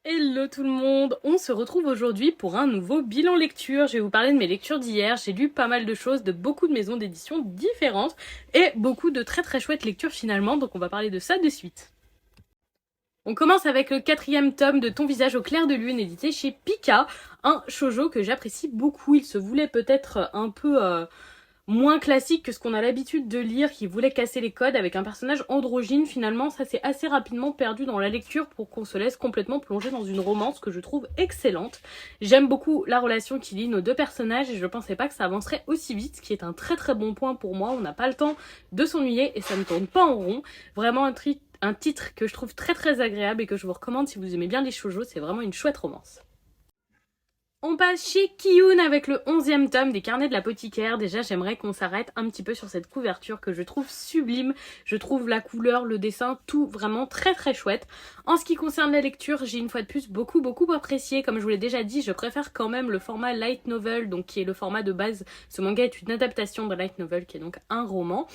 Hello tout le monde, on se retrouve aujourd'hui pour un nouveau bilan lecture. Je vais vous parler de mes lectures d'hier. J'ai lu pas mal de choses de beaucoup de maisons d'édition différentes et beaucoup de très très chouettes lectures finalement, donc on va parler de ça de suite. On commence avec le 4e tome de Ton visage au clair de lune, édité chez Pika, un shoujo que j'apprécie beaucoup. Il se voulait peut-être un peu moins classique que ce qu'on a l'habitude de lire, qui voulait casser les codes avec un personnage androgyne. Finalement, ça s'est assez rapidement perdu dans la lecture pour qu'on se laisse complètement plonger dans une romance que je trouve excellente. J'aime beaucoup la relation qui lie nos deux personnages et je pensais pas que ça avancerait aussi vite, ce qui est un très très bon point pour moi. On n'a pas le temps de s'ennuyer et ça ne tourne pas en rond. Vraiment un titre que je trouve très très agréable et que je vous recommande si vous aimez bien les shoujo, c'est vraiment une chouette romance. On passe chez Kiyun avec le 11e tome des Carnets de l'apothicaire. Déjà, j'aimerais qu'on s'arrête un petit peu sur cette couverture que je trouve sublime. Je trouve la couleur, le dessin, tout vraiment très très chouette. En ce qui concerne la lecture, j'ai une fois de plus beaucoup apprécié. Comme je vous l'ai déjà dit, je préfère quand même le format light novel, donc qui est le format de base. Ce manga est une adaptation de light novel qui est donc un roman.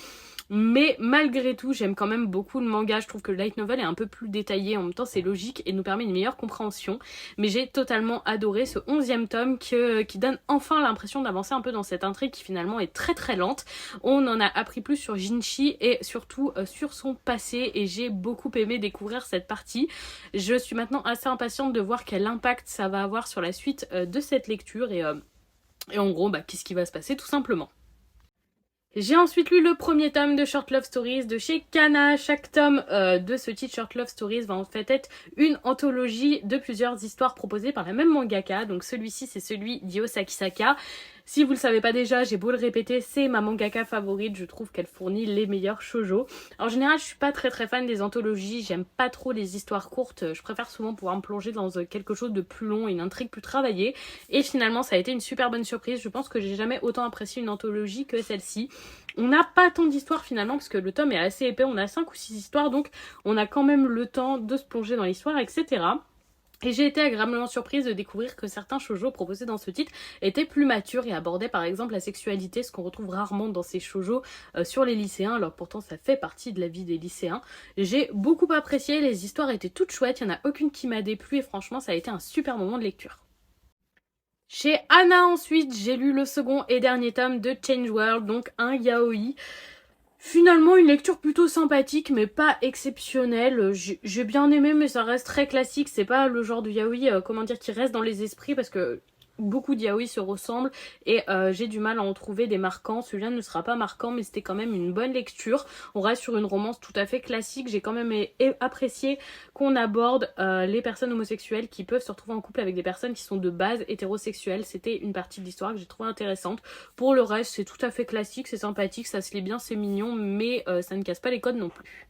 Mais malgré tout, j'aime quand même beaucoup le manga. Je trouve que le light novel est un peu plus détaillé. En même temps, c'est logique et nous permet une meilleure compréhension. Mais j'ai totalement adoré ce 11e tome qui donne enfin l'impression d'avancer un peu dans cette intrigue qui finalement est très très lente. On en a appris plus sur Jinchi et surtout sur son passé et j'ai beaucoup aimé découvrir cette partie. Je suis maintenant assez impatiente de voir quel impact ça va avoir sur la suite de cette lecture et en gros, qu'est-ce qui va se passer tout simplement. J'ai ensuite lu le premier tome de Short Love Stories de chez Kana. Chaque tome de ce titre Short Love Stories va en fait être une anthologie de plusieurs histoires proposées par la même mangaka. Donc celui-ci, c'est celui d'Io Sakisaka. Si vous le savez pas déjà, j'ai beau le répéter, c'est ma mangaka favorite. Je trouve qu'elle fournit les meilleurs shoujo. En général, je suis pas très fan des anthologies. J'aime pas trop les histoires courtes. Je préfère souvent pouvoir me plonger dans quelque chose de plus long, une intrigue plus travaillée. Et finalement, ça a été une super bonne surprise. Je pense que j'ai jamais autant apprécié une anthologie que celle-ci. On n'a pas tant d'histoires finalement parce que le tome est assez épais, on a 5 ou 6 histoires donc on a quand même le temps de se plonger dans l'histoire, etc. Et j'ai été agréablement surprise de découvrir que certains shoujo proposés dans ce titre étaient plus matures et abordaient par exemple la sexualité, ce qu'on retrouve rarement dans ces shoujo sur les lycéens, alors pourtant ça fait partie de la vie des lycéens. J'ai beaucoup apprécié, les histoires étaient toutes chouettes, il n'y en a aucune qui m'a déplu et franchement ça a été un super moment de lecture. Chez Anna ensuite, j'ai lu le second et dernier tome de Change World, donc un yaoi. Finalement, une lecture plutôt sympathique, mais pas exceptionnelle. J'ai bien aimé, mais ça reste très classique. C'est pas le genre de yaoi, qui reste dans les esprits, parce que beaucoup de yaoi se ressemblent et j'ai du mal à en trouver des marquants. Celui-là ne sera pas marquant, mais c'était quand même une bonne lecture. On reste sur une romance tout à fait classique. J'ai quand même apprécié qu'on aborde les personnes homosexuelles qui peuvent se retrouver en couple avec des personnes qui sont de base hétérosexuelles. C'était une partie de l'histoire que j'ai trouvée intéressante. Pour le reste, c'est tout à fait classique, c'est sympathique, ça se lit bien, c'est mignon, mais ça ne casse pas les codes non plus.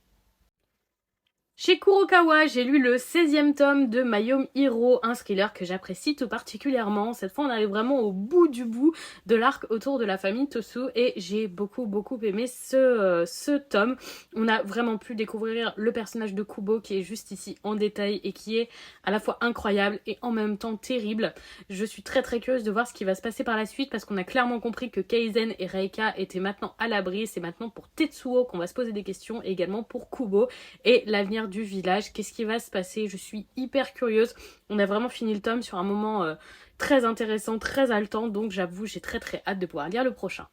Chez Kurokawa, j'ai lu le 16e tome de My Home Hero, un thriller que j'apprécie tout particulièrement. Cette fois, on arrive vraiment au bout du bout de l'arc autour de la famille Tosu et j'ai beaucoup aimé ce tome. On a vraiment pu découvrir le personnage de Kubo qui est juste ici en détail et qui est à la fois incroyable et en même temps terrible. Je suis très curieuse de voir ce qui va se passer par la suite parce qu'on a clairement compris que Keizen et Reika étaient maintenant à l'abri. C'est maintenant pour Tetsuo qu'on va se poser des questions et également pour Kubo et l'avenir du village, qu'est-ce qui va se passer, je suis hyper curieuse. On a vraiment fini le tome sur un moment très intéressant, très haletant, donc j'avoue j'ai très hâte de pouvoir lire le prochain.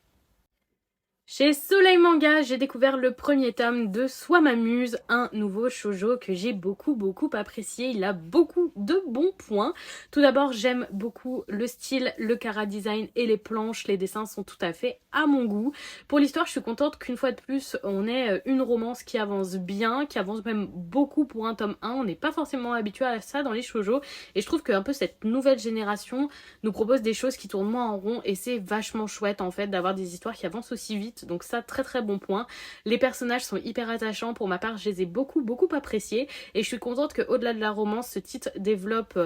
Chez Soleil Manga, j'ai découvert le premier tome de Soit m'amuse, un nouveau shoujo que j'ai beaucoup apprécié. Il a beaucoup de bons points. Tout d'abord, j'aime beaucoup le style, le chara design et les planches. Les dessins sont tout à fait à mon goût. Pour l'histoire, je suis contente qu'une fois de plus, on ait une romance qui avance bien, qui avance même beaucoup pour un tome 1. On n'est pas forcément habitué à ça dans les shoujo. Et je trouve que un peu cette nouvelle génération nous propose des choses qui tournent moins en rond et c'est vachement chouette en fait d'avoir des histoires qui avancent aussi vite. Donc ça, très bon point. Les personnages sont hyper attachants. Pour ma part, je les ai beaucoup appréciés. Et je suis contente qu'au-delà de la romance, ce titre développe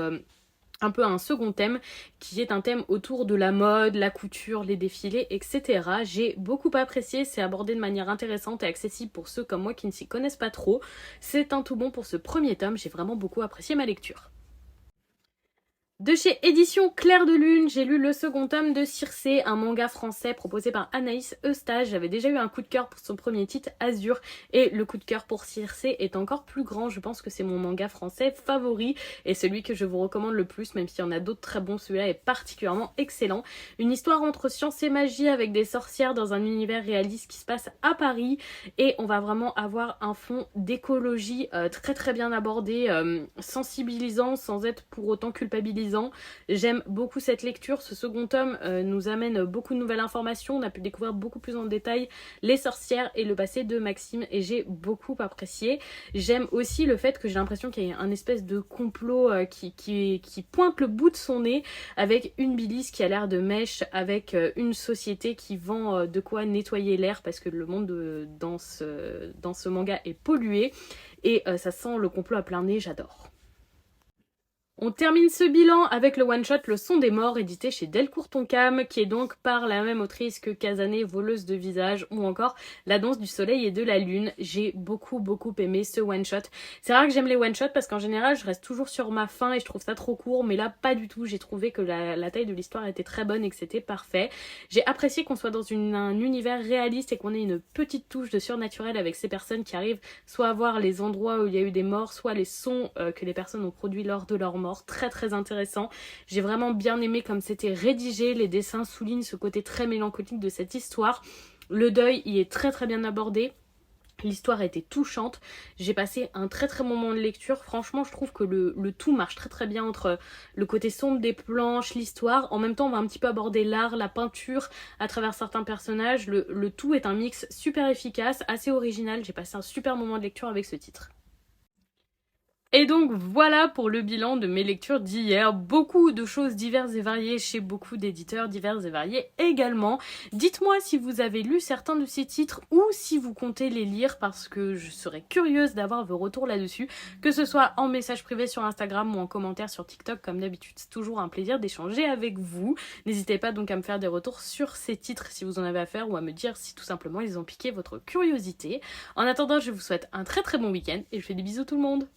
un peu un second thème qui est un thème autour de la mode, la couture, les défilés, etc. J'ai beaucoup apprécié, c'est abordé de manière intéressante et accessible pour ceux comme moi qui ne s'y connaissent pas trop. C'est un tout bon pour ce premier tome, j'ai vraiment beaucoup apprécié ma lecture. De chez Édition Clair de Lune, j'ai lu le second tome de Circé, un manga français proposé par Anaïs Eustache. J'avais déjà eu un coup de cœur pour son premier titre, Azur, et le coup de cœur pour Circé est encore plus grand. Je pense que c'est mon manga français favori et celui que je vous recommande le plus, même s'il y en a d'autres très bons, celui-là est particulièrement excellent. Une histoire entre science et magie avec des sorcières dans un univers réaliste qui se passe à Paris, et on va vraiment avoir un fond d'écologie très très bien abordé, sensibilisant sans être pour autant culpabilisant. J'aime beaucoup cette lecture. Ce second tome nous amène beaucoup de nouvelles informations. On a pu découvrir beaucoup plus en détail les sorcières et le passé de Maxime et j'ai beaucoup apprécié. J'aime aussi le fait que j'ai l'impression qu'il y a un espèce de complot qui pointe le bout de son nez avec une Bilice qui a l'air de mèche, avec une société qui vend de quoi nettoyer l'air parce que le monde dans ce manga est pollué et ça sent le complot à plein nez, j'adore. On termine ce bilan avec le one-shot Le Son des Morts, édité chez Delcourt Tonkam, qui est donc par la même autrice que Kazané, Voleuse de Visage, ou encore La Danse du Soleil et de la Lune. J'ai beaucoup aimé ce one-shot. C'est rare que j'aime les one-shots parce qu'en général, je reste toujours sur ma faim et je trouve ça trop court, mais là, pas du tout. J'ai trouvé que la taille de l'histoire était très bonne et que c'était parfait. J'ai apprécié qu'on soit dans un univers réaliste et qu'on ait une petite touche de surnaturel avec ces personnes qui arrivent soit à voir les endroits où il y a eu des morts, soit les sons que les personnes ont produits lors de leur mort. Très intéressant. J'ai vraiment bien aimé comme c'était rédigé, les dessins soulignent ce côté très mélancolique de cette histoire. Le deuil y est très bien abordé. L'histoire a été touchante, j'ai passé un très bon moment de lecture, franchement je trouve que le tout marche très bien entre le côté sombre des planches, l'histoire, en même temps on va un petit peu aborder l'art, la peinture à travers certains personnages, le tout est un mix super efficace, assez original, j'ai passé un super moment de lecture avec ce titre. Et donc voilà pour le bilan de mes lectures d'hier. Beaucoup de choses diverses et variées chez beaucoup d'éditeurs divers et variés également. Dites-moi si vous avez lu certains de ces titres ou si vous comptez les lire parce que je serais curieuse d'avoir vos retours là-dessus, que ce soit en message privé sur Instagram ou en commentaire sur TikTok comme d'habitude. C'est toujours un plaisir d'échanger avec vous. N'hésitez pas donc à me faire des retours sur ces titres si vous en avez à faire ou à me dire si tout simplement ils ont piqué votre curiosité. En attendant, je vous souhaite un très bon week-end et je fais des bisous tout le monde.